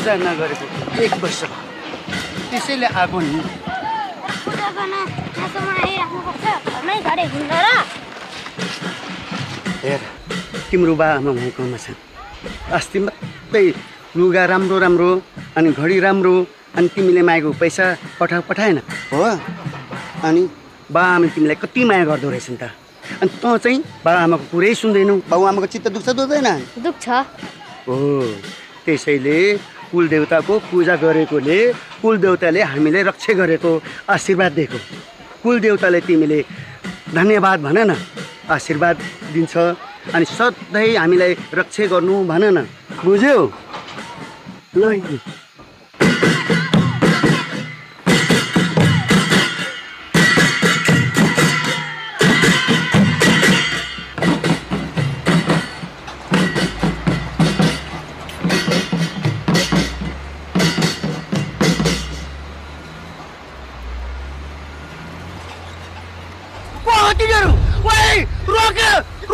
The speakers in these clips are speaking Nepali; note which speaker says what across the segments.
Speaker 1: पूजा नगरेको 1 वर्ष त्यसैले आगो नि
Speaker 2: पूजा गर्न यहाँसम्म आइराख्नुपर्छ घरमै घरे घुम्न र
Speaker 1: हेर तिम्रो बा आमा भएकोमा छ अस्ति मात्रै लुगा राम्रो राम्रो अनि घडी राम्रो अनि तिमीले मागेको पैसा पठाएन हो अनि बा आमाले तिमीलाई कति माया गर्दो रहेछ नि त अनि तँ चाहिँ बा आमाको कुरै सुन्दैनौ बाउ आमाको चित्त दुख्दैन
Speaker 2: दुख्छ
Speaker 1: हो त्यसैले कुलदेवताको पूजा गरेकोले कुलदेवताले हामीलाई रक्षा गरेको आशीर्वाद दिएको कुलदेवताले तिमीले धन्यवाद भन न आशीर्वाद दिन्छ अनि सधैँ हामीलाई रक्षा गर्नु भन न बुझ्यौ ल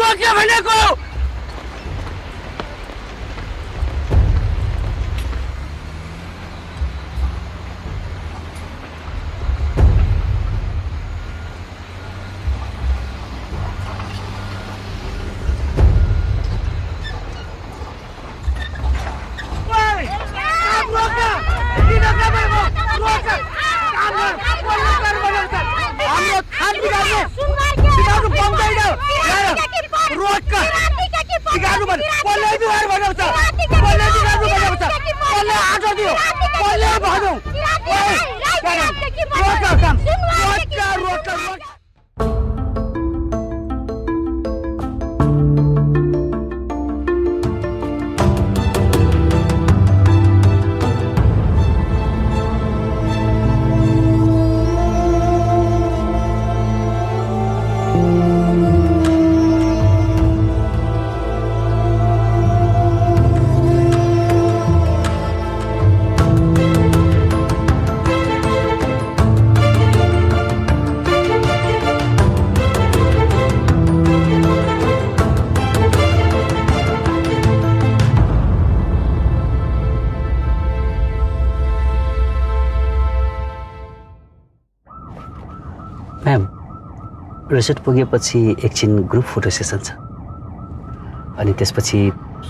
Speaker 1: रोक्यो भनेको रिसोर्ट पुगेपछि एकछिन ग्रुप फोटो सेसन छ अनि त्यसपछि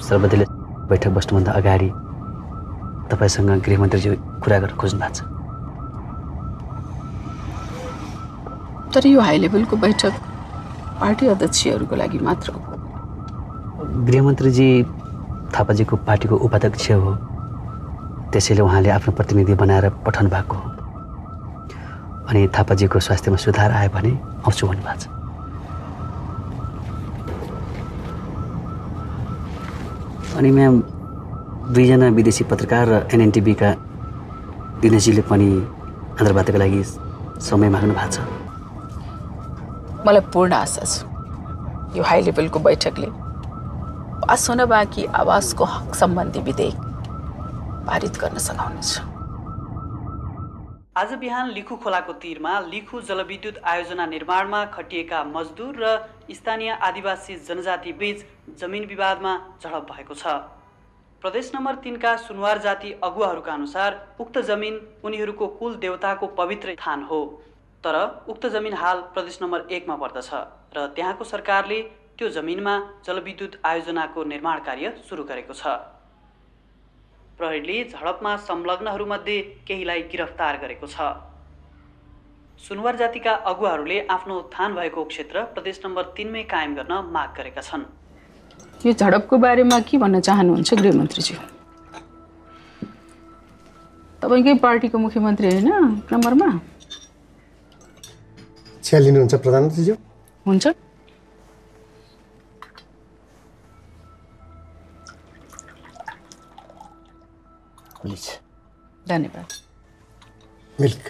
Speaker 1: सर्वदलीय बैठक बस्नुभन्दा अगाडि तपाईसँग गृहमन्त्रीज्यू कुरा गर्न खोज्नु भएको छ
Speaker 3: तर यो हाई लेभलको बैठक पार्टी अध्यक्षहरूको लागि मात्र हो
Speaker 1: गृहमन्त्रीजी थापाजीको पार्टीको उपाध्यक्ष हो त्यसैले उहाँले आफ्नो प्रतिनिधि बनाएर पठाउनु भएको हो अनि थापाजीको स्वास्थ्यमा सुधार आयो भने आउँछु भन्नुभएको छ अनि म्याम 2 जना विदेशी पत्रकार र एनएनटिभीका दिनेशजीले पनि आन्द्रवादको लागि समय माग्नु भएको छ
Speaker 3: मलाई पूर्ण आशा छ यो हाई लेभलको बैठकले पास हुन बाँकी आवासको हक सम्बन्धी विधेयक पारित गर्न सघाउनेछ
Speaker 4: आज बिहान लिखु खोलाको तीरमा लिखु जलविद्युत आयोजना निर्माणमा खटिएका मजदुर र स्थानीय आदिवासी जनजाति बीच जमिन विवादमा झडप भएको छ प्रदेश नम्बर 3 का सुनवार जाति अगुवाहरूका अनुसार उक्त जमिन उनीहरूको कुल देवताको पवित्र स्थान हो तर उक्त जमिन हाल प्रदेश नम्बर 1 मा पर्दछ र त्यहाँको सरकारले त्यो जमिनमा जलविद्युत आयोजनाको निर्माण कार्य सुरु गरेको छ प्रहरीले झडपमा संलग्नहरूमध्ये केहीलाई गिरफ्तार गरेको छ सुनवार जातिका अगुवाहरूले आफ्नो थान भएको क्षेत्र प्रदेश नम्बर 3 मै कायम गर्न माग गरेका छन्
Speaker 3: यो झडपको बारेमा के भन्न चाहनुहुन्छ गृहमन्त्रीज्यू तपाईकै पार्टीको मुख्यमन्त्री हैन नम्बरमा
Speaker 5: छ्या लिनुहुन्छ प्रधानमन्त्रीज्यू
Speaker 3: हुन्छ
Speaker 1: प्लिज
Speaker 3: धन्यवाद
Speaker 5: मिल्क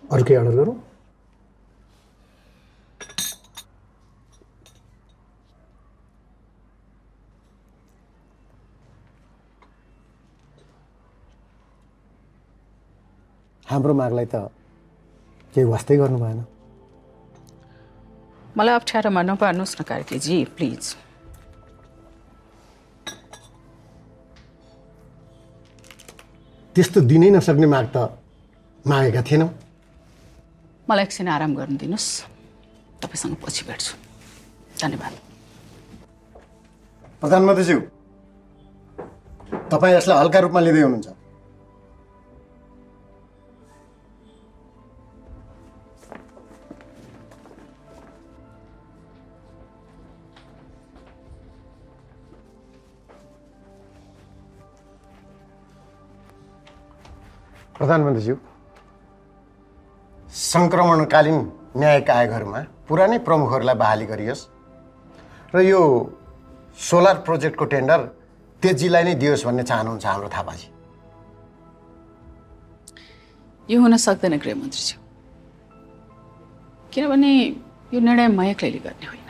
Speaker 5: अरू के अर्डर गरौँ हाम्रो मागलाई त केही वास्तै गर्नु भएन
Speaker 3: मलाई अप्ठ्यारोमा नपार्नुहोस् न कार्कीजी प्लिज।
Speaker 5: त्यस्तो दिनै नसक्ने माग त मागेका थिएनौँ।
Speaker 3: मलाई एकछिन आराम गर्न दिनुहोस्, तपाईँसँग पछि भेट्छु। धन्यवाद।
Speaker 5: प्रधानमन्त्रीज्यू, तपाईँ यसलाई हल्का रूपमा लिँदै हुनुहुन्छ। प्रधानमन्त्रीज्यू, सङ्क्रमणकालीन न्यायिक आयोगहरूमा पुरानै प्रमुखहरूलाई बहाली गरियोस् र यो सोलर प्रोजेक्टको टेन्डर तेजीलाई नै दियोस् भन्ने चाहनुहुन्छ हाम्रो थापाजी।
Speaker 3: यो हुन सक्दैन गृहमन्त्रीज्यू, किनभने यो निर्णय म एक्लैले गर्ने होइन।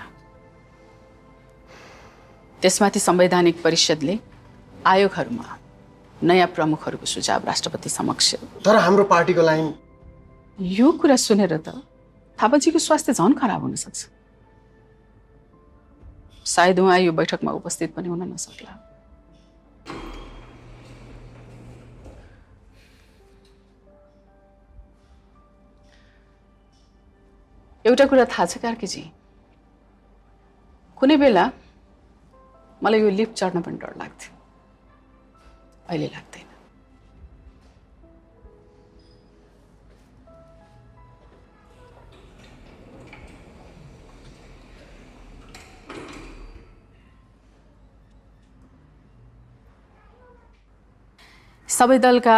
Speaker 3: त्यसमाथि संवैधानिक परिषदले आयोगहरूमा नयाँ प्रमुखहरूको सुझाव राष्ट्रपति समक्ष।
Speaker 5: तर हाम्रो पार्टीको लाइन
Speaker 3: यो कुरा सुनेर त थापाजीको स्वास्थ्य झन् खराब हुन सक्छ। सायद उहाँ यो बैठकमा उपस्थित पनि हुन नसक्ला। एउटा कुरा थाहा छ कार्कीजी, कुनै बेला मलाई यो लिफ्ट चढ्न पनि डर लाग्थ्यो, अहिले लाग्दैन। सबै दलका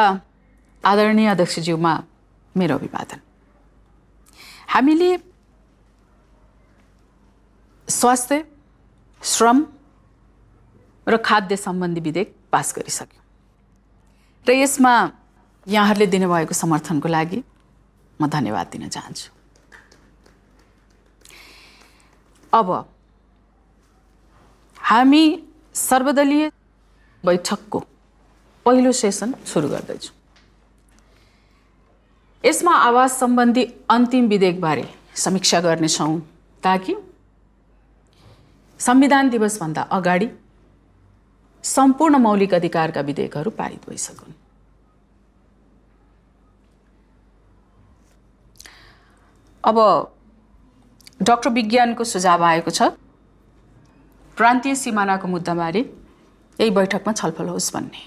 Speaker 3: आदरणीय अध्यक्षज्यूमा मेरो अभिवादन। हामीले स्वास्थ्य, श्रम र खाद्य सम्बन्धी विधेयक पास गरिसक्यौँ र यसमा यहाँहरूले दिनुभएको समर्थनको लागि म धन्यवाद दिन चाहन्छु। अब हामी सर्वदलीय बैठकको पहिलो सेसन सुरु गर्दैछौँ। यसमा आवास सम्बन्धी अन्तिम विधेयकबारे समीक्षा गर्नेछौँ ताकि संविधान दिवसभन्दा अगाडि सम्पूर्ण मौलिक अधिकारका विधेयकहरू पारित भइसकुन्। अब डाक्टर विज्ञानको सुझाव आएको छ प्रान्तीय सिमानाको मुद्दाबारे यही बैठकमा छलफल होस् भन्ने।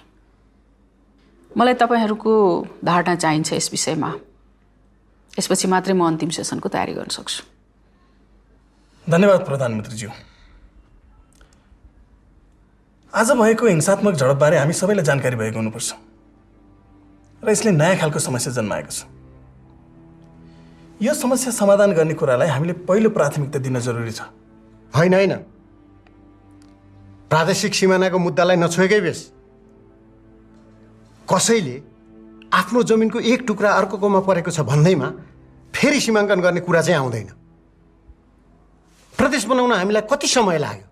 Speaker 3: मलाई तपाईहरूको धारणा चाहिन्छ यस विषयमा। यसपछि मात्रै म अन्तिम सेसनको तयारी गर्न सक्छु।
Speaker 6: धन्यवाद प्रधानमन्त्रीज्यू। आज भएको हिंसात्मक झडपबारे हामी सबैलाई जानकारी भएको हुनुपर्छ र यसले नयाँ खालको समस्या जन्माएको छ। यो समस्या समाधान गर्ने कुरालाई हामीले पहिलो प्राथमिकता दिन जरुरी छ।
Speaker 5: होइन होइन, प्रादेशिक सिमानाको मुद्दालाई नछोएकै बेस कसैले आफ्नो जमिनको एक टुक्रा अर्कोकोमा परेको छ भन्दैमा फेरि सीमाङ्कन गर्ने कुरा चाहिँ आउँदैन। प्रदेश बनाउन हामीलाई कति समय लाग्यो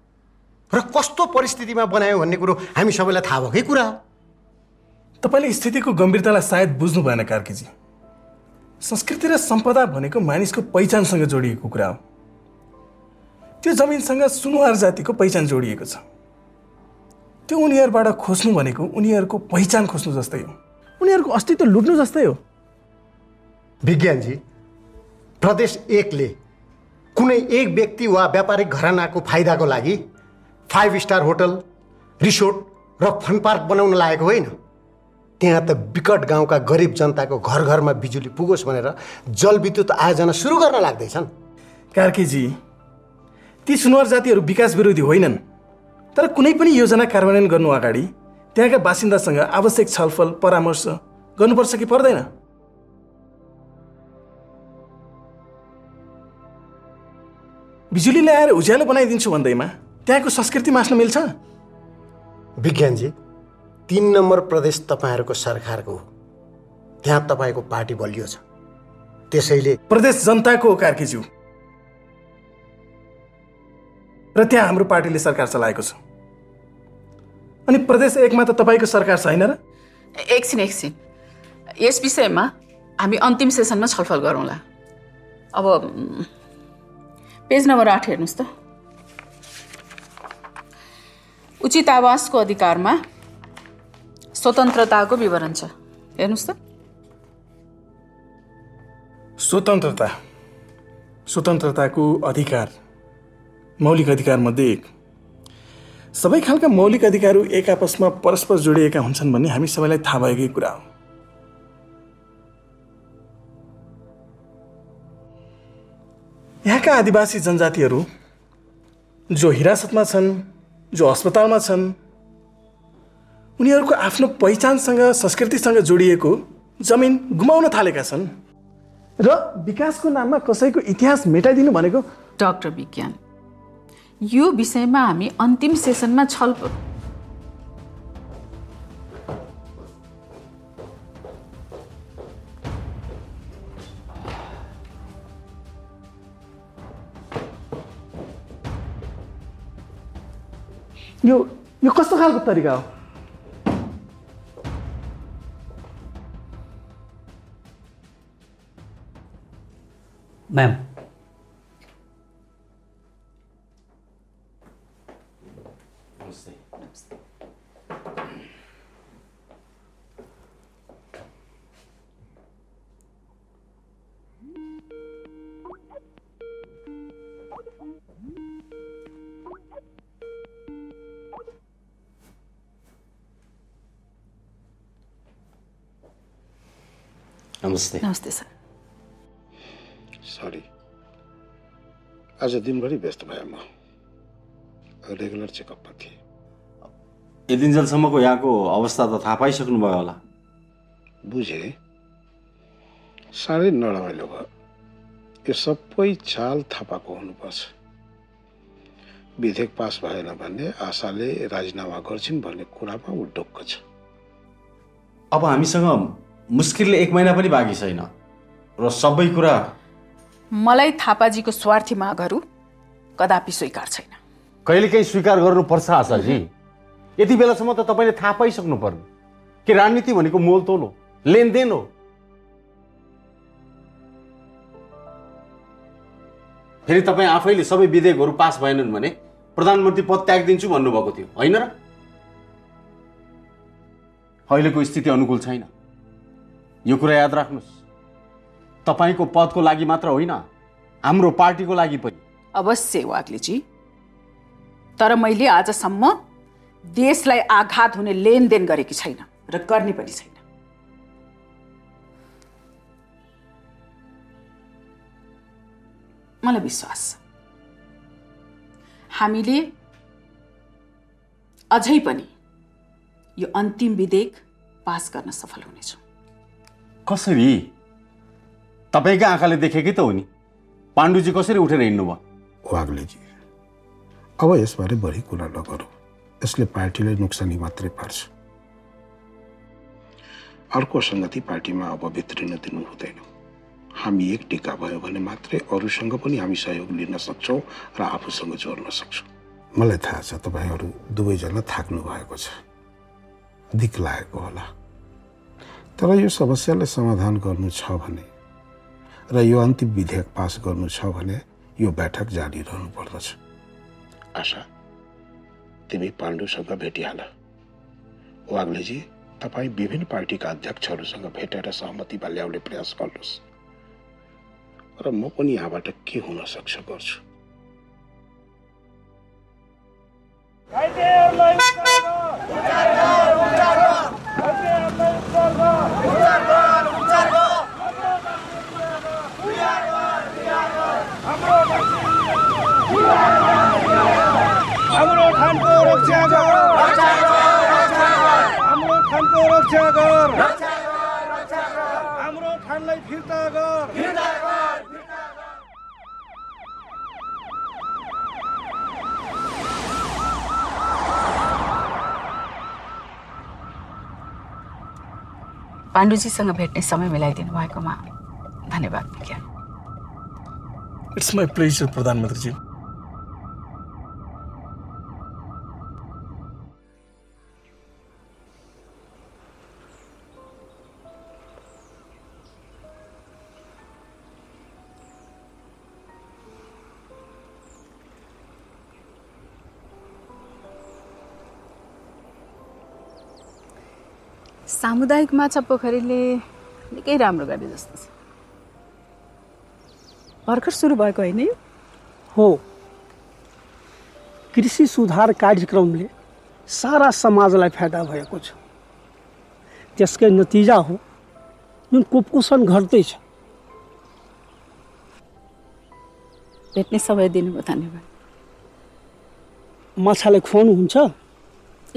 Speaker 5: र कस्तो परिस्थितिमा बनायो भन्ने कुरो हामी सबैलाई थाहा भएकै कुरा हो।
Speaker 6: तपाईँले स्थितिको गम्भीरतालाई सायद बुझ्नु भएन कार्कीजी। संस्कृति र सम्पदा भनेको मानिसको पहिचानसँग जोडिएको कुरा हो। त्यो जमिनसँग सुनुवार जातिको पहिचान जोडिएको छ। त्यो उनीहरूबाट खोज्नु भनेको उनीहरूको पहिचान खोज्नु जस्तै हो, उनीहरूको अस्तित्व लुट्नु जस्तै हो।
Speaker 5: विज्ञानजी, प्रदेश एकले कुनै एक व्यक्ति वा व्यापारिक घरानाको फाइदाको लागि 5 स्टार होटल, रिसोर्ट र फन पार्क बनाउन लागेको होइन। त्यहाँ त विकट गाउँका गरिब जनताको घर घरमा बिजुली पुगोस् भनेर जलविद्युत आयोजना सुरु गर्न लाग्दैछन्।
Speaker 6: कार्कीजी, ती सुनुवार जातिहरू विकास विरोधी होइनन्, तर कुनै पनि योजना कार्यान्वयन गर्नु अगाडि त्यहाँका बासिन्दासँग आवश्यक छलफल परामर्श गर्नुपर्छ कि पर्दैन? बिजुली ल्याएर उज्यालो बनाइदिन्छु भन्दैमा त्यहाँको संस्कृति मास्न मिल्छ?
Speaker 5: विज्ञानजी, 3 नम्बर प्रदेश तपाईँहरूको सरकारको हो। त्यहाँ तपाईँको पार्टी बलियो छ, त्यसैले
Speaker 6: प्रदेश जनताको हो कार्कीज्यू, र त्यहाँ हाम्रो पार्टीले सरकार चलाएको छ। अनि प्रदेश एकमा त तपाईँको सरकार छैन र?
Speaker 3: एकछिन, यस विषयमा हामी अन्तिम सेसनमा छलफल गरौँला। अब पेज नम्बर 8 हेर्नुहोस् त। उचित आवासको अधिकारमा स्वतन्त्रताको विवरण छ, हेर्नुहोस् त।
Speaker 6: स्वतन्त्रताको अधिकार मौलिक अधिकार मध्ये एक। सबै खालका मौलिक अधिकारहरू एक आपसमा परस्पर जोडिएका हुन्छन् भन्ने हामी सबैलाई थाहा भएकै कुरा हो। यहाँका आदिवासी जनजातिहरू जो हिरासतमा छन्, जो अस्पतालमा छन्, उनीहरूको आफ्नो पहिचानसँग संस्कृतिसँग जोडिएको जमिन गुमाउन थालेका छन् र विकासको नाममा कसैको इतिहास मेटाइदिनु भनेको।
Speaker 3: डाक्टर विज्ञान, यो विषयमा हामी अन्तिम सेसनमा छलफल।
Speaker 6: यो कस्तो खालको तरिका हो?
Speaker 4: म्याम,
Speaker 7: नमस्ते।
Speaker 3: नमस्ते सर।
Speaker 7: सरी, आज दिनभरि व्यस्त भएँ म। रेगुलर चेकअपमा थिएँ।
Speaker 8: यति दिनसम्मको यहाँको अवस्था त थाहा पाइसक्नुभयो होला।
Speaker 7: बुझेँ, साह्रै नरमाइलो भयो। यो सबै चाल थापाको हुनुपर्छ। विधेयक पास भएन भन्ने आशाले राजीनामा गर्छिन् भन्ने कुरामा ऊ ढुक्क छ।
Speaker 8: अब हामीसँग मुस्किलले 1 महिना पनि बाँकी छैन र सबै कुरा
Speaker 3: मलाई थापाजीको स्वार्थी मागहरू कदापि स्वीकार छैन।
Speaker 8: कहिलेकाहीँ स्वीकार गर्नुपर्छ आशाजी। यति बेलासम्म त तपाईँले थाहा पाइसक्नु पर्ने कि राजनीति भनेको मोलतोल हो, लेनदेन हो। फेरि तपाईँ आफैले सबै विधेयकहरू पास भएनन् भने प्रधानमन्त्री पद त्याग दिन्छु भन्नुभएको थियो, होइन र? अहिलेको स्थिति अनुकूल छैन, यो कुरा याद राख्नुहोस्। तपाईको पदको लागि मात्र होइन, हाम्रो पार्टीको लागि पनि।
Speaker 3: अवश्य वाग्लेजी, तर मैले आजसम्म देशलाई आघात हुने लेनदेन गरेकी छैन र गर्ने पनि छैन। मलाई विश्वास छ हामीले अझै पनि यो अन्तिम विधेयक पास गर्न सफल हुनेछौँ।
Speaker 8: कसरी? तपाईका आँखाले देखेकै त हो नि। पाण्डुजी कसरी उठेर हिँड्नुभयो?
Speaker 7: वाग्लेजी, अब यसबारे बढी कुरा नगरौँ। यसले पार्टीलाई नोक्सानी मात्रै पार्छ। अर्को सङ्गति पार्टीमा अब भित्रिन दिनु हुँदैन। हामी एक टिका भयो भने मात्रै अरूसँग पनि हामी सहयोग लिन सक्छौँ र आफूसँग जोड्न सक्छौँ। मलाई थाहा छ तपाईँहरू दुवैजना थाक्नु भएको छ, दिक्क लागेको होला। तर यो समस्यालाई समाधान गर्नु छ भने र यो अन्तिम विधेयक पास गर्नु छ भने यो बैठक जारी रहनु पर्दछ। आशा, तिमी पाण्डुसँग भेटिहाल। वाग्लेजी, तपाईँ विभिन्न पार्टीका अध्यक्षहरूसँग भेटेर सहमतिमा ल्याउने प्रयास गर्नुहोस् र म पनि यहाँबाट के हुन सक्छ गर्छु।
Speaker 9: हाम्रो ठानको रक्षा गर, हाम्रो ठानको रक्षा गर, हाम्रो ठानलाई फिर्ता गर।
Speaker 3: पाण्डुजीसँग भेट्ने समय मिलाइदिनु भएकोमा धन्यवाद विज्ञान।
Speaker 6: इट्स माई प्लेजर प्रधानमन्त्रीजी।
Speaker 3: सामुदायिक माछा पोखरीले निकै राम्रो गरे जस्तो छ। भर्खर सुरु भएको होइन यो?
Speaker 10: हो, कृषि सुधार कार्यक्रमले सारा समाजलाई फाइदा भएको छ। त्यसकै नतिजा हो जुन कुपोषण घट्दैछ।
Speaker 3: भेट्ने समय दिनुभयो, धन्यवाद।
Speaker 10: माछालाई खुवाउनुहुन्छ?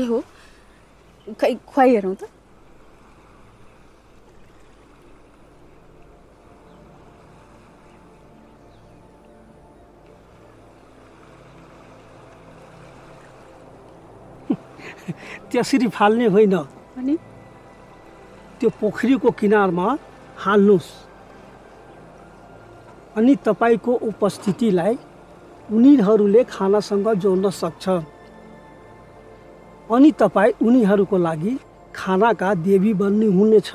Speaker 3: ए हो, खै खुवाइहेरौँ त।
Speaker 10: त्यसरी फाल्ने होइन,
Speaker 3: अनि
Speaker 10: त्यो पोखरीको किनारमा हाल्नुहोस्। अनि तपाईँको उपस्थितिलाई उनीहरूले खानासँग जोड्न सक्छ। अनि तपाईँ उनीहरूको लागि खानाका देवी बन्ने हुनेछ।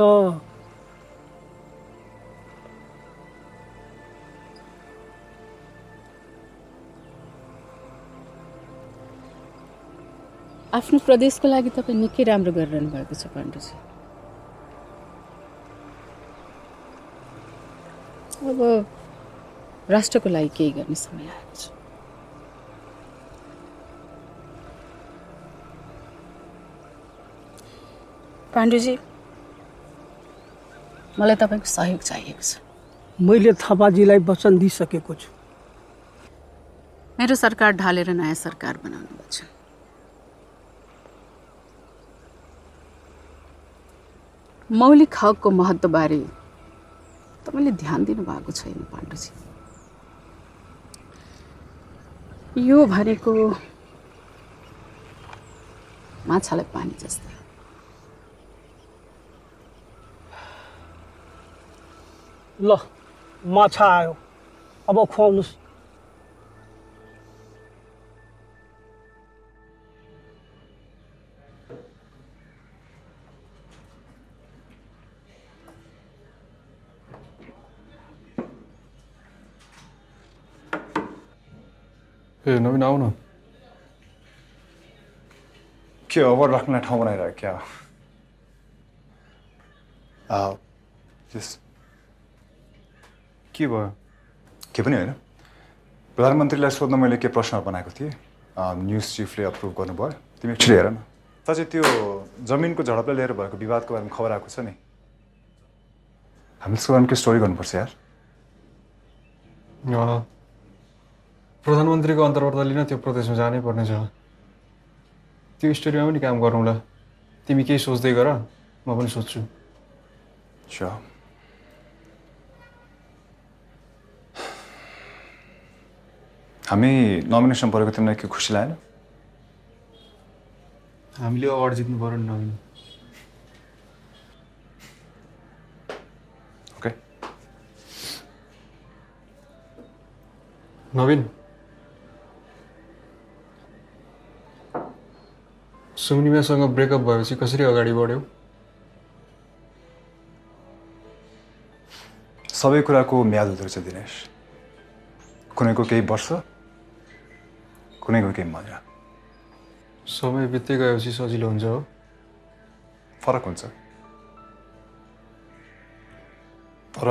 Speaker 3: आफ्नो प्रदेशको लागि तपाईँ निकै राम्रो गरिरहनु भएको छ पाण्डुजी। अब राष्ट्रको लागि केही गर्ने समय आएको छ। पाण्डुजी, मलाई तपाईँको सहयोग चाहिएको छ।
Speaker 10: मैले थापाजीलाई वचन दिइसकेको छु।
Speaker 3: मेरो सरकार ढालेर नयाँ सरकार बनाउनु भएको छ। मौलिक हकको महत्त्वबारे तपाईँले ध्यान दिनुभएको छैन पाण्डुजी। यो भनेको माछालाई पानी जस्तै।
Speaker 10: ल, माछा आयो, अब खुवाउनुहोस्।
Speaker 11: ए नवीन, आऊ न। के ओभर राख्नलाई ठाउँ बनाइरह्यो क्या? के भयो? के पनि होइन। प्रधानमन्त्रीलाई सोध्न मैले के प्रश्नहरू बनाएको थिएँ, न्युज चिफले अप्रुभ गर्नुभयो। तिमी एकछिन हेर न। साँच्चै त्यो जमिनको झडपलाई लिएर भएको विवादको बारेमा खबर आएको छ नि। हामीले त्यसको बारेमा के स्टोरी गर्नुपर्छ यार।
Speaker 12: प्रधानमन्त्रीको अन्तर्वार्ता लिन त्यो प्रदेशमा जानै पर्ने छ। त्यो स्टोरीमा पनि काम गरौँला। तिमी केही सोच्दै गर, म पनि सोच्छु।
Speaker 11: हामी नोमिनेसन परेको तिमीलाई के खुसी लागेन?
Speaker 12: हामीले अवार्ड जित्नु पर्यो नि नवीन।
Speaker 11: ओके
Speaker 12: नवीन, सुम्निमासँग ब्रेकअप भएपछि कसरी अगाडि बढ्यौ?
Speaker 11: सबै कुराको म्याद हुँदो रहेछ दिनेश। कुनैको केही वर्ष, कुनैको केही महिना।
Speaker 12: समय बित्दै गएपछि सजिलो हुन्छ हो?
Speaker 11: फरक हुन्छ, तर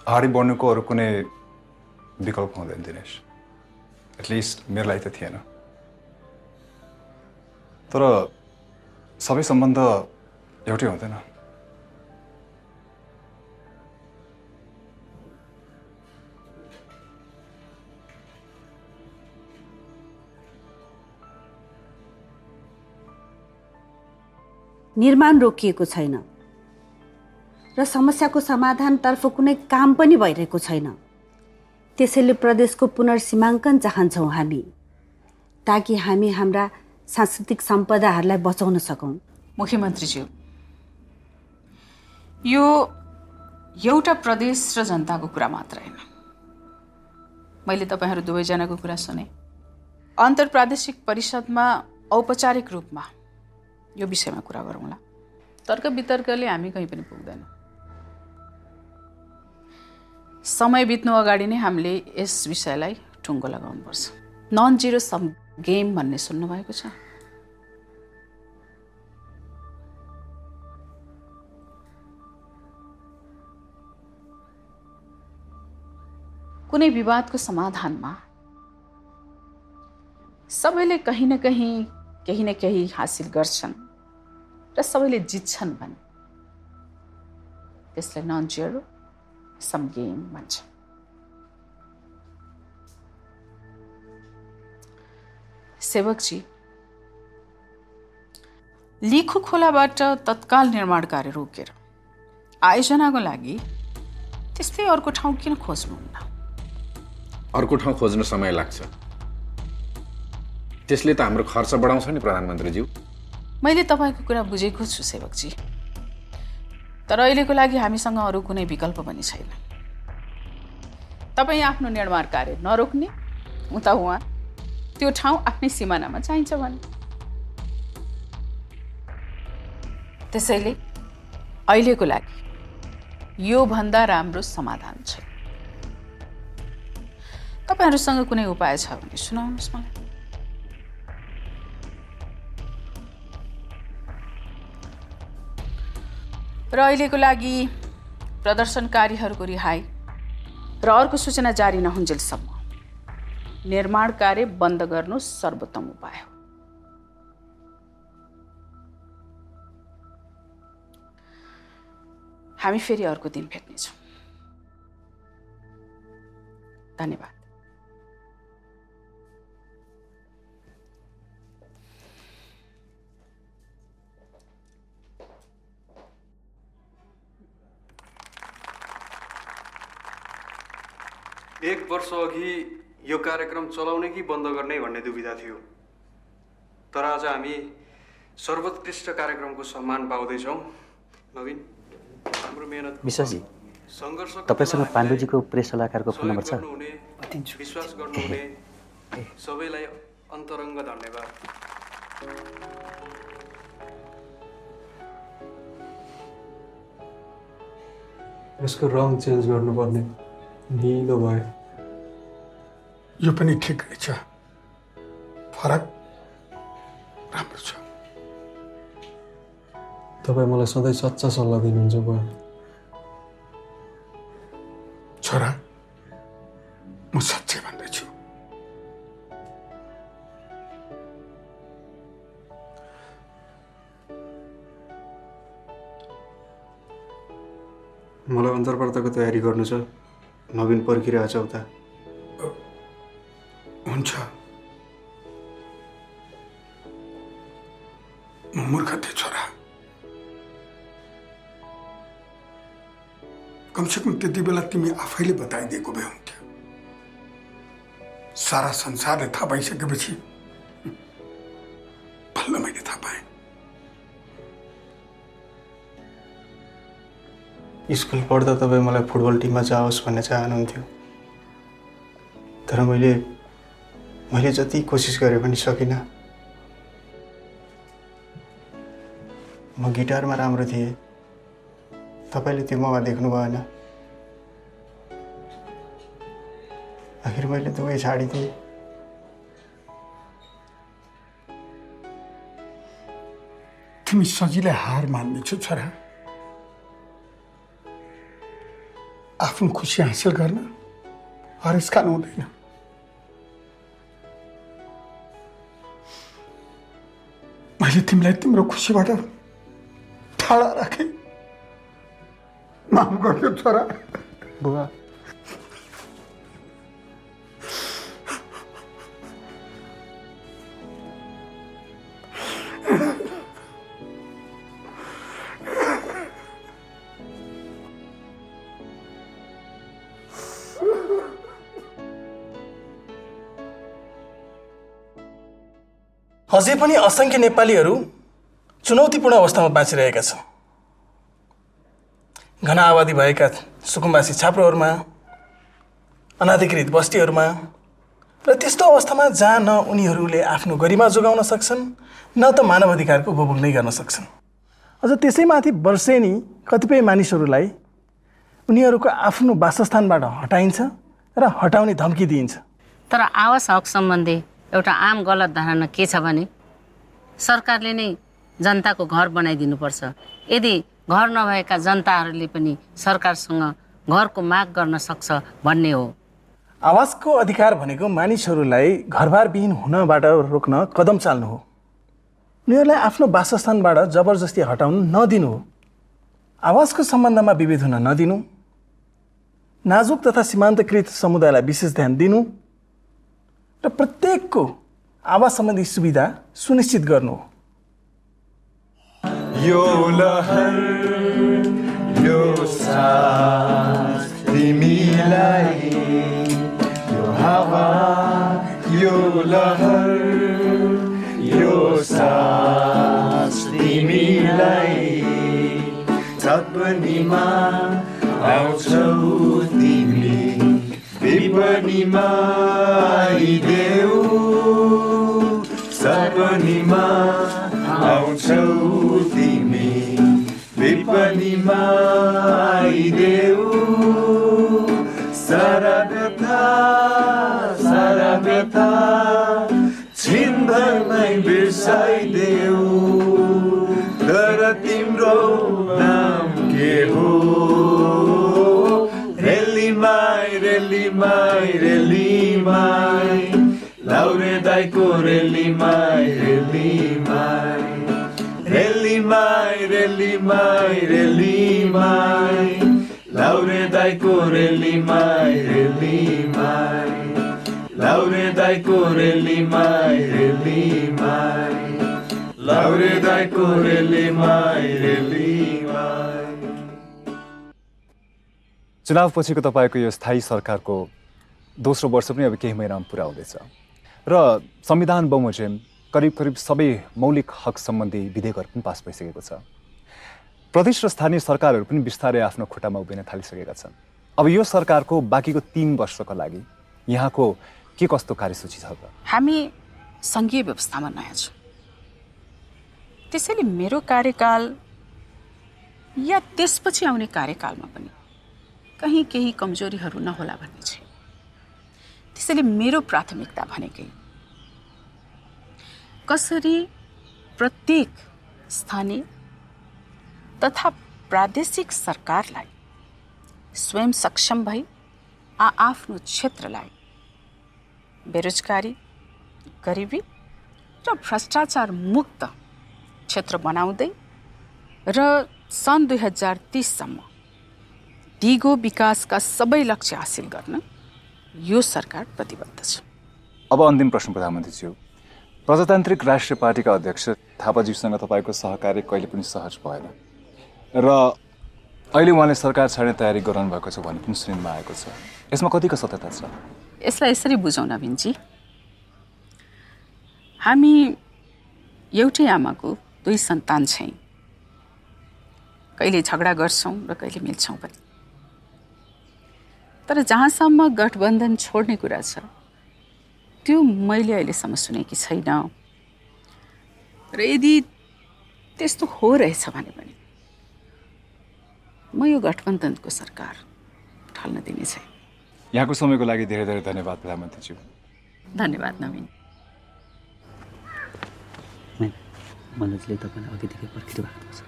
Speaker 11: अगाडि बढ्नुको अरू कुनै विकल्प हुँदैन दिनेश। एटलिस्ट मेरो लागि त थिएन। तर सबै सम्बन्ध एउटै हुँदैन।
Speaker 13: निर्माण रोकिएको छैन र समस्याको समाधानतर्फ कुनै काम पनि भइरहेको छैन। त्यसैले प्रदेशको पुनर्सीमाङ्कन चाहन्छौँ हामी, ताकि हामी हाम्रा सांस्कृतिक सम्पदाहरूलाई बचाउन सकौँ।
Speaker 3: मुख्यमन्त्रीज्यू, यो एउटा प्रदेश र जनताको कुरा मात्र होइन। मैले तपाईँहरू दुवैजनाको कुरा सुने। अन्तर्प्रादेशिक परिषदमा औपचारिक रूपमा यो विषयमा कुरा गरौँला। तर्क वितर्कले हामी कहीँ पनि पुग्दैन। समय बित्नु अगाडि नै हामीले यस विषयलाई टुङ्गो लगाउनुपर्छ। नन जिरो सम गेम भन्ने सुन्नुभएको छ? कुनै विवादको समाधानमा सबैले कहीँ न कहीं हासिल गर्छन् र सबैले जित्छन् भने त्यसलाई नन जेरो सम गेम भन्छ। सेवकजी, लिखु खोलाबाट तत्काल निर्माण कार्य रोकेर आयोजनाको लागि त्यस्तै अर्को ठाउँ किन खोज्नुहुन्न?
Speaker 14: अर्को ठाउँ खोज्न समय लाग्छ, त्यसले त हाम्रो खर्च बढाउँछ नि प्रधानमन्त्रीज्यू।
Speaker 3: मैले तपाईँको कुरा बुझेको छु सेवकजी, तर अहिलेको लागि हामीसँग अरू कुनै विकल्प पनि छैन। तपाईँ आफ्नो निर्माण कार्य नरोक्ने, उता उहाँ त्यो ठाउँ आफ्नै सिमानामा चाहिन्छ भने। त्यसैले अहिलेको लागि यो भन्दा राम्रो समाधान छैन। तपाईहरुसँग कुनै उपाय छ भने सुनाउनुहोस् मलाई। र अहिलेको लागि प्रदर्शनकारीहरूको रिहाई र अर्को सूचना जारी नहुन्जेलसम्म निर्माण कार्य बन्द गर्नु सर्वोत्तम उपाय हो। हामी फेरि अर्को दिन भेट्नेछौँ। धन्यवाद।
Speaker 12: एक वर्ष अघि यो कार्यक्रम चलाउने कि बन्द गर्ने भन्ने दुविधा थियो, तर आज हामी सर्वोत्कृष्ट कार्यक्रमको सम्मान पाउँदैछौँ। नवीन, हाम्रो मेहनत
Speaker 15: विश्वासजी, तपाईसँग पाण्डुजीको प्रेस सल्लाहकारको फोन नम्बर छ?
Speaker 12: विश्वास गर्नुहुने सबैलाई अन्तरङ्ग धन्यवाद।
Speaker 11: यसको रङ चेन्ज गर्नुपर्ने, निलो भयो।
Speaker 16: यो पनि ठिक रहेछ, फरक राम्रो छ।
Speaker 11: तपाईँ मलाई सधैँ सच्चा सल्लाह दिनुहुन्छ भयो।
Speaker 16: छोरा, म सच्चै भन्दैछु।
Speaker 12: मलाई अन्तर्वार्ताको तयारी गर्नु छ। नवीन पर्खिरहेछ उता।
Speaker 16: हुन्छ, म मूर्ख थिएँ छोरा। कमसेकम त्यति बेला तिमी आफैले बताइदिएको भए हुन्थ्यो। सारा संसारले थाहा पाइसकेपछि बल्ल मैले थाहा पाएँ।
Speaker 12: स्कुल पढ्दा तपाईँ मलाई फुटबल टिममा जाओस् भन्ने चाहनुहुन्थ्यो, तर मैले जति कोसिस गरेँ पनि सकिनँ। म गिटारमा राम्रो थिएँ, तपाईँले त्यो ममा देख्नु भएन। आखिर मैले दुवै छाडिदिएँ।
Speaker 16: तिमी सजिलै हार मान्नेछौ छोरा। आफ्नो खुसी हासिल गर्न हरेस खानु हुँदैन। मैले तिमीलाई तिम्रो खुसीबाट टाढा राखेँ। माफ गर्नु छोरा।
Speaker 12: बुबा,
Speaker 6: अझै पनि असङ्ख्य नेपालीहरू चुनौतीपूर्ण अवस्थामा बाँचिरहेका छन्। घना आबादी भएका सुकुम्बासी छाप्रोहरूमा, अनाधिकृत बस्तीहरूमा र त्यस्तो अवस्थामा जहाँ न उनीहरूले आफ्नो गरिमा जोगाउन सक्छन् न त मानव अधिकारको उपभोग नै गर्न सक्छन्। अझ त्यसैमाथि वर्षेनी कतिपय मानिसहरूलाई उनीहरूको आफ्नो वासस्थानबाट हटाइन्छ र हटाउने धम्की दिइन्छ।
Speaker 17: तर आवास हक सम्बन्धी एउटा आम गलत धारणा के छ भने सरकारले नै जनताको घर बनाइदिनुपर्छ। यदि घर नभएका जनताहरूले पनि सरकारसँग घरको माग गर्न सक्छ भन्ने हो।
Speaker 6: आवासको अधिकार भनेको मानिसहरूलाई घरबारविहीन हुनबाट रोक्न कदम चाल्नु हो। उनीहरूलाई आफ्नो वासस्थानबाट जबरजस्ती हटाउन नदिनु हो। आवासको सम्बन्धमा विभेद हुन नदिनु, नाजुक तथा सीमान्तकृत समुदायलाई विशेष ध्यान दिनु र प्रत्येकको आवास सम्बन्धी सुविधा सुनिश्चित गर्नु हो।
Speaker 11: यो लहर यो सास तिमीलाई, यो हावा यो लहर यो सास तिमीलाई, सपनीमा आउँछौ तिमी, विपनीमा आइदेऊ, सपनीमा आउँछौ तिमी, विपनीमा आइदेऊ, सारा व्यथा छिनभरमै बिर्साइदेऊ, तर तिम्रो नाम के हो? रेलीमाई रेलीमाई रेलीमाई, लाउरे दाइको रेलीमाई रेलीमाई, रेलीमाई रेलीमाई रेलीमाई, लाउरे दाइको रेलीमाई रेलीमाई, लाउरे दाइको रेलीमाई रेलीमाई, लाउरे दाइको रेलीमाई रेलीमाई। चुनावपछिको तपाईँको यो स्थायी सरकारको दोस्रो वर्ष पनि अब केही महिनामा पुरा हुँदैछ र संविधान बमोजिम करिब सबै मौलिक हक सम्बन्धी विधेयकहरू पनि पास भइसकेको छ। प्रदेश र स्थानीय सरकारहरू पनि बिस्तारै आफ्नो खुट्टामा उभिन थालिसकेका छन्। अब यो सरकारको बाँकीको 3 वर्षको लागि यहाँको के कस्तो कार्यसूची छ त?
Speaker 3: हामी सङ्घीय व्यवस्थामा नयाँ छौँ, त्यसैले मेरो कार्यकाल या त्यसपछि आउने कार्यकालमा पनि कहीँ केही कमजोरीहरू नहोला भन्ने छ। त्यसैले मेरो प्राथमिकता भनेकै कसरी प्रत्येक स्थानीय तथा प्रादेशिक सरकारलाई स्वयं सक्षम भई आफ्नो क्षेत्रलाई बेरोजगारी, गरिबी र भ्रष्टाचार मुक्त क्षेत्र बनाउँदै र सन् 2030 सम्म दिगो विकासका सबै लक्ष्य हासिल गर्न यो सरकार प्रतिबद्ध छ।
Speaker 11: अब अन्तिम प्रश्न प्रधानमन्त्रीज्यू, प्रजातान्त्रिक राष्ट्रिय पार्टीका अध्यक्ष थापाज्यूसँग तपाईँको सहकार्य कहिले पनि सहज भएन र अहिले उहाँले सरकार छाड्ने तयारी गराउनु भएको छ भन्ने पनि सुनिनमा आएको छ। यसमा कतिको सत्यता छ?
Speaker 3: यसलाई यसरी बुझौँ नवीनजी, हामी एउटै आमाको 2 सन्तान छौँ। कहिले झगडा गर्छौँ र कहिले मिल्छौँ पनि, तर जहाँसम्म गठबन्धन छोड्ने कुरा छ त्यो मैले अहिलेसम्म सुनेकी छैन र यदि त्यस्तो हो रहेछ भने पनि म यो गठबन्धनको सरकार ढल्न दिने छैन।
Speaker 11: यहाँको समयको लागि धेरै धेरै धन्यवाद प्रधानमन्त्रीज्यू।
Speaker 3: धन्यवाद नवीन।
Speaker 15: मनोजले तपाईँलाई अघिदेखि पर्खिनु भएको छ।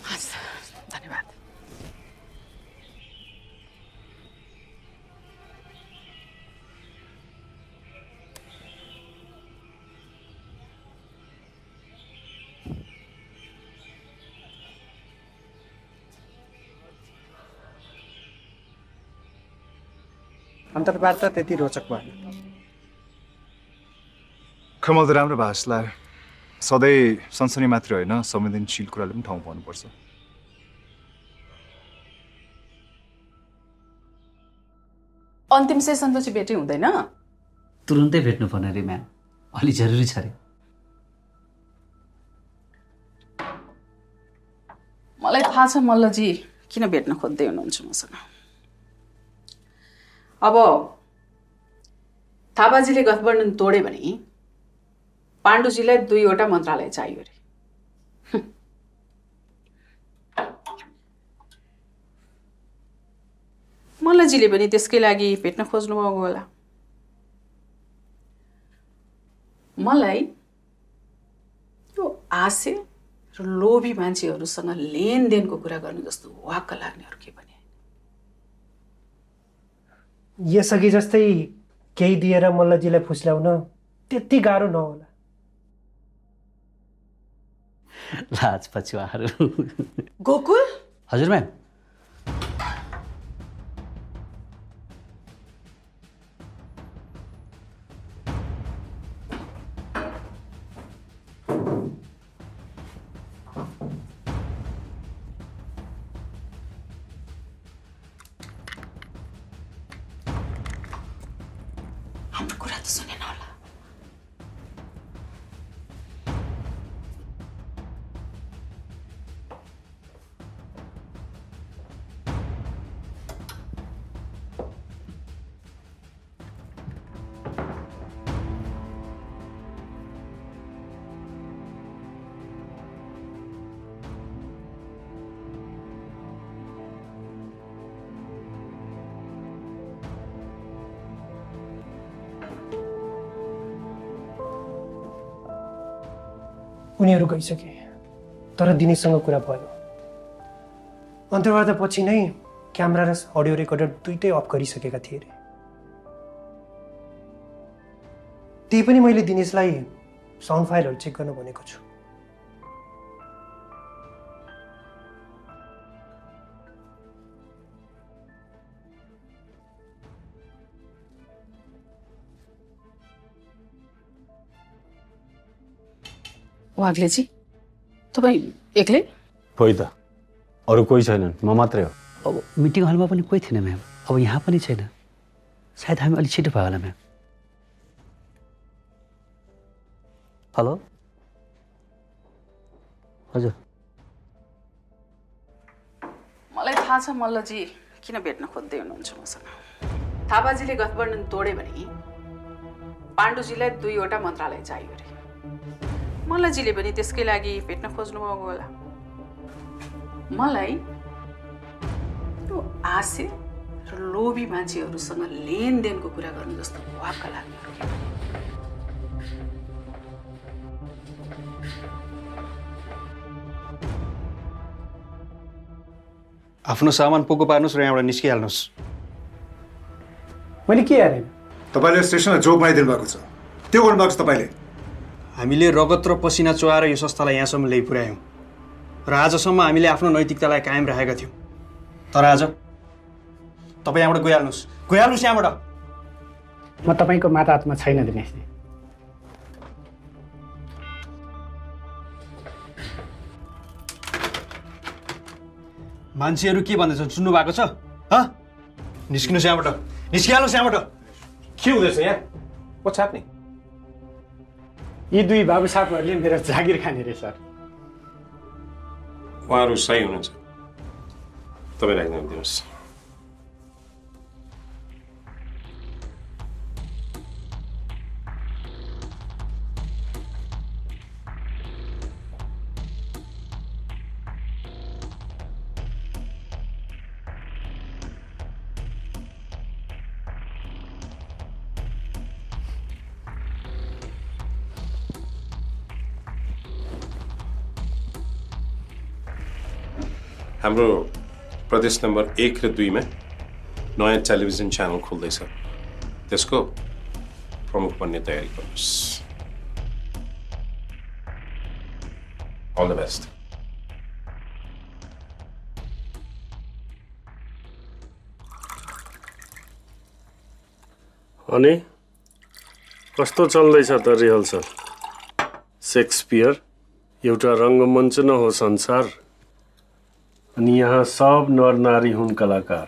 Speaker 3: हस्, धन्यवाद।
Speaker 9: अन्तर्वार्ता त्यति रोचक भएन।
Speaker 11: कमल त राम्रो भाषलाई सधैँ सनसनी मात्रै होइन, संवेदनशील कुराले पनि ठाउँ पाउनुपर्छ।
Speaker 3: अन्तिम सेसनपछि भेटै हुँदैन?
Speaker 15: तुरुन्तै भेट्नु पर्ने रे म्याम, अलि जरुरी छ रे।
Speaker 3: मलाई थाहा छ मल्लजी किन भेट्न खोज्दै हुनुहुन्छ मसँग। अब थापाजीले गठबन्धन तोडे भने पाण्डुजीलाई 2वटा मन्त्रालय चाहियो अरे। मल्लजीले पनि त्यसकै लागि भेट्न खोज्नुभएको होला। मलाई यो आशे र लोभी मान्छेहरूसँग लेनदेनको कुरा गर्नु जस्तो वाक्क लाग्नेहरू के पनि।
Speaker 9: यसअघि जस्तै केही दिएर मल्लजीलाई फुस्ल्याउन त्यति गाह्रो नहोला।
Speaker 15: लाज पछुवाहरू।
Speaker 3: गोकुल?
Speaker 15: हजुर म्याम।
Speaker 3: हाम्रो कुरा त सुनेन होला।
Speaker 9: उनीहरू गइसके, तर दिनेशसँग कुरा भयो। अन्तर्वार्तापछि नै क्यामेरा र अडियो रेकर्डर दुइटै अफ गरिसकेका थिए अरे। त्यही पनि मैले दिनेशलाई साउन्ड फाइलहरू चेक गर्न भनेको छु।
Speaker 3: वाग्लेजी, तपाईँ एक्लै?
Speaker 8: कोही त अरू कोही छैनन्, म मात्रै हो।
Speaker 15: अब मिटिङ हलमा पनि कोही थिएन म्याम, अब यहाँ पनि छैन। सायद हामी अलिक छिटो भयो होला म्याम। हेलो हजुर।
Speaker 3: मलाई थाहा छ मल्लजी किन भेट्न खोज्दै हुनुहुन्छ मसँग। थापाजीले गठबन्धन तोडे भने पाण्डुजीलाई 2वटा मन्त्रालय चाहियो अरे। मल्लजीले पनि त्यसकै लागि भेट्न खोज्नुभएको होला। मलाई यो आशे र लोभी मान्छेहरूसँग लेनदेनको कुरा गर्नु जस्तो वाक्क लाग्यो।
Speaker 12: आफ्नो सामान पोको पार्नुहोस् र यहाँबाट निस्किहाल्नुहोस्।
Speaker 9: मैले के हारेँ?
Speaker 11: तपाईँले स्टेसनलाई जोग बनाइदिनु भएको छ, त्यो गर्नुभएको छ तपाईँले।
Speaker 12: हामीले रगत र पसिना चुहाएर यो संस्थालाई यहाँसम्म ल्याइ पुर्यायौँ र आजसम्म हामीले आफ्नो नैतिकतालाई कायम राखेका थियौँ। तर आज तपाईँ यहाँबाट गइहाल्नुहोस्, गइहाल्नुहोस् यहाँबाट।
Speaker 10: म तपाईँको माता हातमा छैन दिनेशजी।
Speaker 12: मान्छेहरू के भन्दैछन् सुन्नु भएको छ? निस्किनुहोस् यहाँबाट, निस्किहाल्नुहोस् यहाँबाट।
Speaker 11: के हुँदैछ यहाँ? What's happening?
Speaker 10: यी दुई बाबु साहबहरूले मेरो जागिर खाने रे सर।
Speaker 18: उहाँहरू सही हुनुहुन्छ, तपाईँ राख्न दिनुहोस्। हाम्रो प्रदेश नम्बर 1 र 2 मा नयाँ टेलिभिजन च्यानल खोल्दैछ, त्यसको प्रमुख बन्ने तयारी गर्नुहोस्। All the best.
Speaker 19: अनि कस्तो चल्दैछ त रिहर्सल? शेक्सपियर एउटा रङ्गमञ्च न हो संसार, अनि यहाँ सब नर नारी हुन् कलाकार।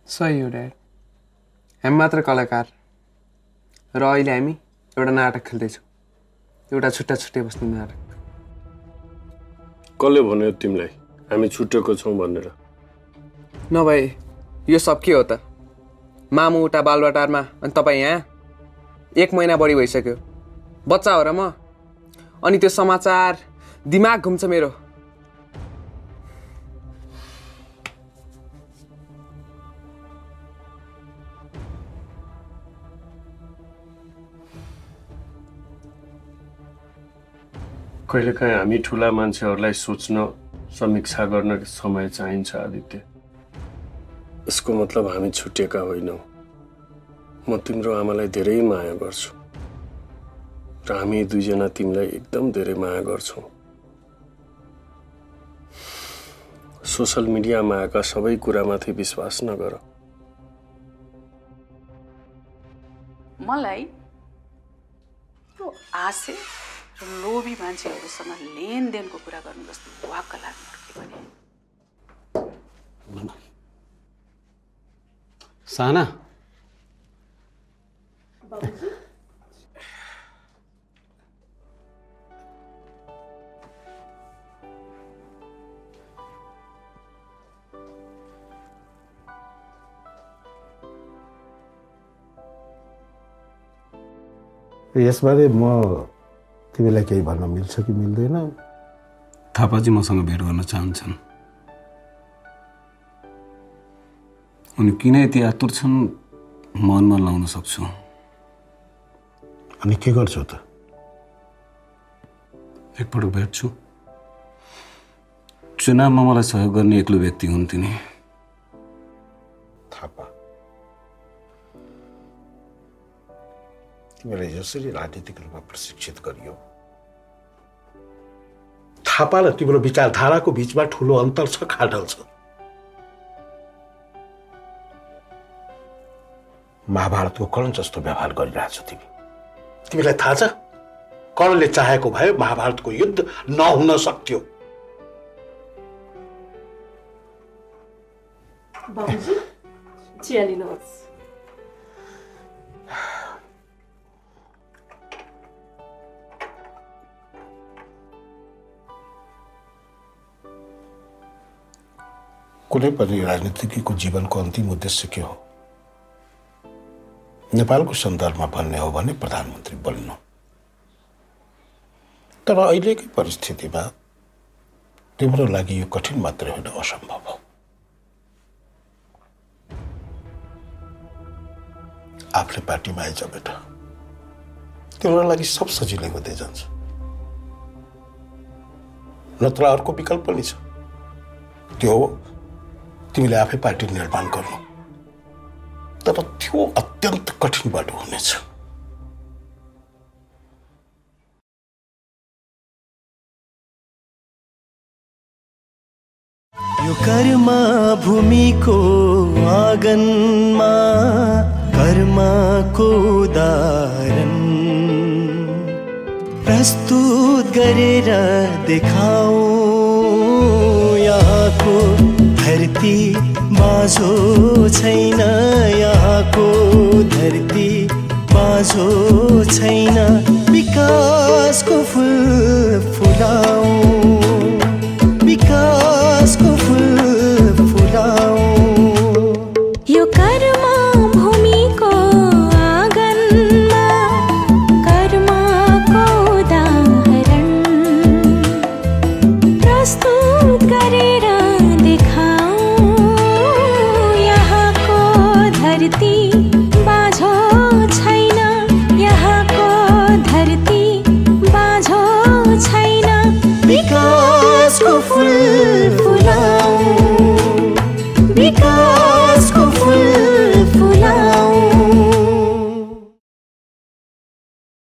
Speaker 20: सही हो ड्याड, हामी मात्र कलाकार र अहिले हामी एउटा नाटक खेल्दैछौँ, एउटा छुट्टा छुट्टै बस्ने नाटक।
Speaker 19: कसले भन्यो तिमीलाई हामी छुट्टेको छौँ भनेर?
Speaker 20: नभए यो सब के हो त? मामु उता बालवाटारमा अनि तपाईँ यहाँ। 1 महिना बढी भइसक्यो, बच्चा हो र म। अनि त्यो समाचार दिमाग घुम्छ मेरो।
Speaker 19: कहिलेकाहीँ हामी ठुला मान्छेहरूलाई सोच्न, समीक्षा गर्न समय चाहिन्छ आदित्य। यसको मतलब हामी छुटेका होइनौँ। म तिम्रो आमालाई धेरै माया गर्छु र हामी दुईजना तिमीलाई एकदम धेरै माया गर्छौँ। सोशल मिडियामा आएका सबै कुरामाथि विश्वास नगर।
Speaker 3: मलाई यो आशे र लोभी मान्छेहरूसँग लेनदेनको कुरा गर्नु जस्तो वाक्क लाग्नु के भने
Speaker 8: साना
Speaker 7: यसबारे म तिमीलाई केही भन्न मिल्छ कि मिल्दैन?
Speaker 8: थापाजी मसँग भेट गर्न चाहन्छन्। उनी किन यति आतुर छन् मनमा लाउन सक्छु।
Speaker 7: अनि के गर्छौ त?
Speaker 8: एकपटक भेट्छु। चुनावमा मलाई सहयोग गर्ने एक्लो व्यक्ति हुन् तिनी।
Speaker 7: थापा, तिमीलाई यसरी राजनीतिक रूपमा प्रशिक्षित गरियो। थापा र तिम्रो विचारधाराको बीचमा ठुलो अन्तर छ, खाडल छ। महाभारतको कर्ण जस्तो व्यवहार गरिरहेछौ तिमी। तिमीलाई थाहा छ कर्णले चाहेको भए महाभारतको युद्ध नहुन सक्थ्यो।
Speaker 21: बाबुजी चिया लिनुहोस्।
Speaker 7: कुनै पनि राजनीतिज्ञको जीवनको अन्तिम उद्देश्य के हो? नेपालको सन्दर्भमा भन्ने हो भने प्रधानमन्त्री बन्नु। तर अहिलेकै परिस्थितिमा तिम्रो लागि यो कठिन मात्रै होइन, असम्भव हो। आफ्नो पार्टीमा आइज बेटा, तिम्रो लागि सब सजिलै हुँदै जान्छ। नत्र अर्को विकल्प पनि छ, त्यो हो तिमीले आफै पार्टी निर्माण गर्नु। तर त्यो अत्यन्त कठिन बाटो हुनेछ।
Speaker 22: यो कर्म भूमिको आँगनमा कर्मको उदाहरण प्रस्तुत गरेर देखाऊ। यहाँको धरती बाँझो छैन, यहाँको धरती बाँझो छैन। विकासको फुल फुलाऊ।